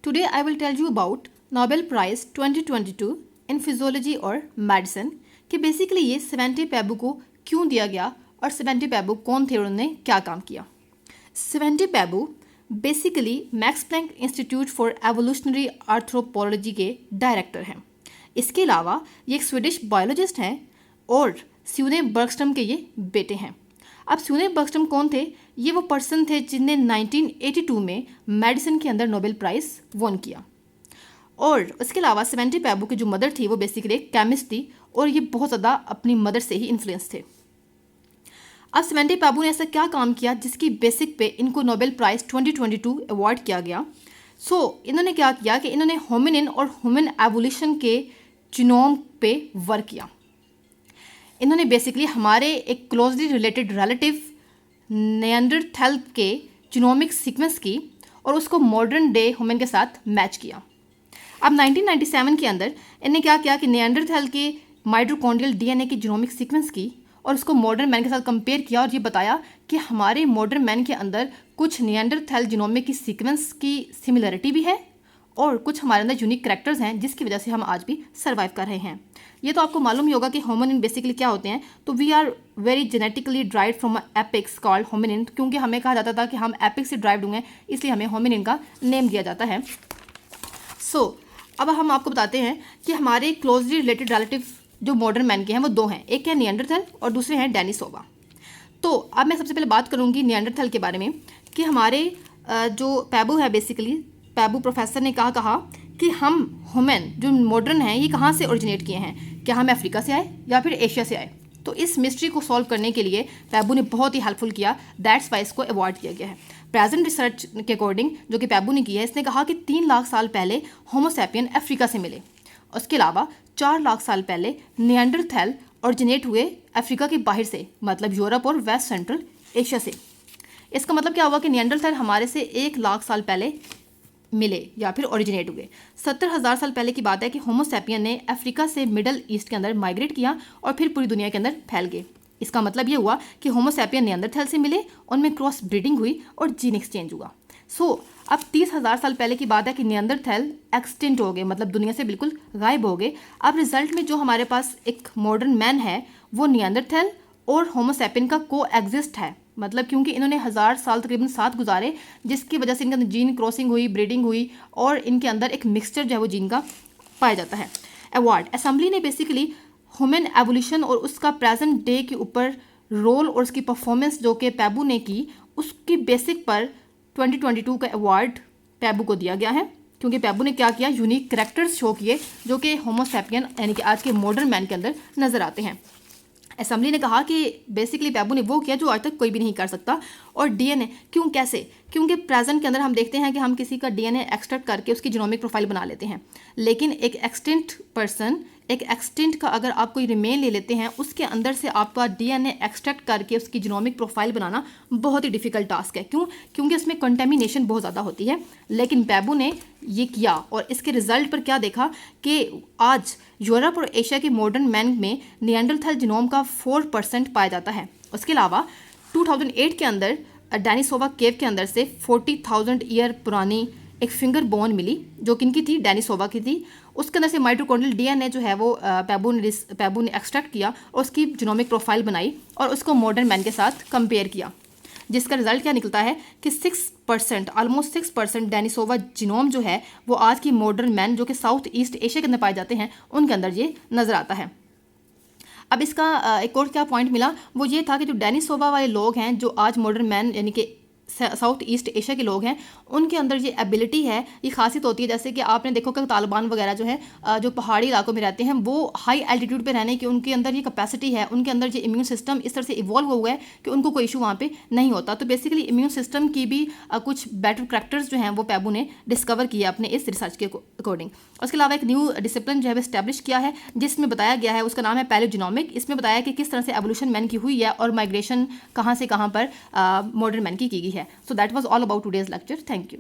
Today I will tell you about Nobel Prize 2022 in physiology और medicine कि basically ये seventy पैबू को क्यों दिया गया और सेवेंटी पैबू कौन थे और उन्होंने क्या काम किया। Svante Paabo basically Max Planck Institute for evolutionary anthropology के डायरेक्टर हैं। इसके अलावा ये एक स्वीडिश बायोलॉजिस्ट हैं और स्यूने बर्गस्ट्रम के ये बेटे हैं। अब स्यूने बर्गस्ट्रम कौन थे? ये वो पर्सन थे जिनने 1982 में मेडिसिन के अंदर नोबेल प्राइज़ वन किया। और उसके अलावा सेवेंटी पैबू की जो मदर थी वो बेसिकली एक केमिस्ट थी और ये बहुत ज़्यादा अपनी मदर से ही इन्फ्लुएंस थे। अब सेवेंटी पैबू ने ऐसा क्या काम किया जिसकी बेसिक पे इनको नोबेल प्राइज़ 2022 अवार्ड किया गया। इन्होंने क्या किया कि इन्होंने होमिनिन और ह्यूमन एवोल्यूशन के जीनोम पे वर्क किया। इन्होंने बेसिकली हमारे एक क्लोजली रिलेटेड रिलेटिव निएंडरथैल के जीनोमिक सीक्वेंस की और उसको मॉडर्न डे ह्यूमन के साथ मैच किया। अब 1997 के अंदर इन्हें क्या किया कि निएंडरथैल के माइटोकॉन्ड्रियल डीएनए की जीनोमिक सीक्वेंस की और उसको मॉडर्न मैन के साथ कंपेयर किया और ये बताया कि हमारे मॉडर्न मैन के अंदर कुछ निएंडरथैल जीनोमिक की सीक्वेंस की सिमिलरिटी भी है और कुछ हमारे अंदर यूनिक कैरेक्टर्स हैं जिसकी वजह से हम आज भी सर्वाइव कर रहे हैं। ये तो आपको मालूम ही होगा कि होमिनिन बेसिकली क्या होते हैं। तो we are very genetically derived from epics called hominin, क्योंकि हमें कहा जाता था कि हम एपिक्स से ड्राइव्ड हुए हैं, इसलिए हमें होमिनिन का नेम दिया जाता है। अब हम आपको बताते हैं कि हमारे क्लोजली रिलेटेड रिलेटिव जो मॉडर्न मैन के हैं वो दो हैं, एक है निएंडरथैल और दूसरे हैं डेनिसोवा। तो अब मैं सबसे पहले बात करूंगी निएंडरथैल के बारे में कि हमारे जो पैबू है बेसिकली पैबू प्रोफेसर ने कहा कि हम ह्यूमन जो मॉडर्न हैं ये कहाँ से ओरिजिनेट किए हैं, क्या हम अफ्रीका से आए या फिर एशिया से आए। तो इस मिस्ट्री को सॉल्व करने के लिए पैबू ने बहुत ही हेल्पफुल किया, दैट्स वाई इसको अवार्ड दिया गया है। प्रेजेंट रिसर्च के अकॉर्डिंग जो कि पैबू ने किया है, इसने कहा कि 3 लाख साल पहले होमोसैपियन अफ्रीका से मिले। उसके अलावा 4 लाख साल पहले निएंडरथैल ओरिजिनेट हुए अफ्रीका के बाहर से, मतलब यूरोप और वेस्ट सेंट्रल एशिया से। इसका मतलब क्या हुआ कि निएंडरथैल हमारे से 1 लाख साल पहले मिले या फिर ओरिजिनेट हुए। 70,000 साल पहले की बात है कि होमोसैपियन ने अफ्रीका से मिडल ईस्ट के अंदर माइग्रेट किया और फिर पूरी दुनिया के अंदर फैल गए। इसका मतलब ये हुआ कि होमोसैपियन निएंडरथैल से मिले, उनमें क्रॉस ब्रीडिंग हुई और जीन एक्सचेंज हुआ। अब 30,000 साल पहले की बात है कि निएंडरथैल एक्सटिंक्ट हो गए, मतलब दुनिया से बिल्कुल गायब हो गए। अब रिजल्ट में जो हमारे पास एक मॉडर्न मैन है वो निएंडरथैल और होमोसैपियन का को एग्जिस्ट है, मतलब क्योंकि इन्होंने 1000 साल तकरीबन साथ गुजारे, जिसकी वजह से इनके अंदर जीन क्रॉसिंग हुई, ब्रीडिंग हुई और इनके अंदर एक मिक्सचर जो है वो जीन का पाया जाता है। अवार्ड असेंबली ने बेसिकली ह्यूमन एवोल्यूशन और उसका प्रेजेंट डे के ऊपर रोल और उसकी परफॉर्मेंस जो कि पैबू ने की, उसकी बेसिक पर 2022 का अवार्ड पैबू को दिया गया है, क्योंकि पैबू ने क्या किया, यूनिक कैरेक्टर्स शो किए जो कि होमोसैपियन यानी कि आज के मॉडर्न मैन के अंदर नजर आते हैं। असेंबली ने कहा कि बेसिकली पैबू ने वो किया जो आज तक कोई भी नहीं कर सकता। और डीएनए क्यों, कैसे? क्योंकि प्रेजेंट के अंदर हम देखते हैं कि हम किसी का डीएनए एक्सट्रैक्ट करके उसकी जीनोमिक प्रोफाइल बना लेते हैं, लेकिन एक एक्सटिंक्ट पर्सन, एक एक्सटिंक्ट का अगर आप कोई रिमेन ले लेते हैं, उसके अंदर से आपका डीएनए एक्सट्रैक्ट करके उसकी जीनोमिक प्रोफाइल बनाना बहुत ही डिफिकल्ट टास्क है। क्यों? क्योंकि उसमें कंटेमिनेशन बहुत ज़्यादा होती है। लेकिन पैबू ने ये किया और इसके रिजल्ट पर क्या देखा कि आज यूरोप और एशिया के मॉडर्न मैन में निएंडरथैल जीनोम का 4% पाया जाता है। उसके अलावा 2008 के अंदर डेनिसोवा केव के अंदर से 40,000 ईयर पुरानी एक फिंगर बोन मिली जो किनकी थी, डेनिसोवा की थी। उसके अंदर से माइटोकॉन्ड्रियल डीएनए जो है वो पैबू ने एक्सट्रैक्ट किया और उसकी जीनोमिक प्रोफाइल बनाई और उसको मॉडर्न मैन के साथ कंपेयर किया, जिसका रिजल्ट क्या निकलता है कि 6%, ऑलमोस्ट 6% डेनिसोवा जीनोम जो है वो आज की मॉडर्न मैन जो कि साउथ ईस्ट एशिया के अंदर पाए जाते हैं उनके अंदर ये नज़र आता है। अब इसका एक और क्या पॉइंट मिला, वो ये था कि जो डेनिसोवा वाले लोग हैं जो आज मॉडर्न मैन यानी कि साउथ ईस्ट एशिया के लोग हैं, उनके अंदर ये एबिलिटी है, ये खासियत होती है। जैसे कि आपने देखो कि तालिबान वगैरह जो है जो पहाड़ी इलाकों में रहते हैं वो हाई एल्टीट्यूड पे रहने की उनके अंदर ये कैपेसिटी है, उनके अंदर ये इम्यून सिस्टम इस तरह से इवॉल्व हुआ है कि उनको कोई इशू वहाँ पे नहीं होता। तो बेसिकली इम्यून सिस्टम की भी कुछ बेटर करैक्टर्स जो हैं वो पैबू ने डिस्कवर किया अपने इस रिसर्च के अकॉर्डिंग। उसके अलावा एक न्यू डिसिप्लिन जो है इस्टेब्लिश किया है जिसमें बताया गया है, उसका नाम है पैलियोजेनोमिक। इसमें बताया कि किस तरह से एवोल्यूशन मैन की हुई है और माइग्रेशन कहाँ से कहाँ पर मॉडर्न मैन की गई है। So that was all about today's lecture. Thank you.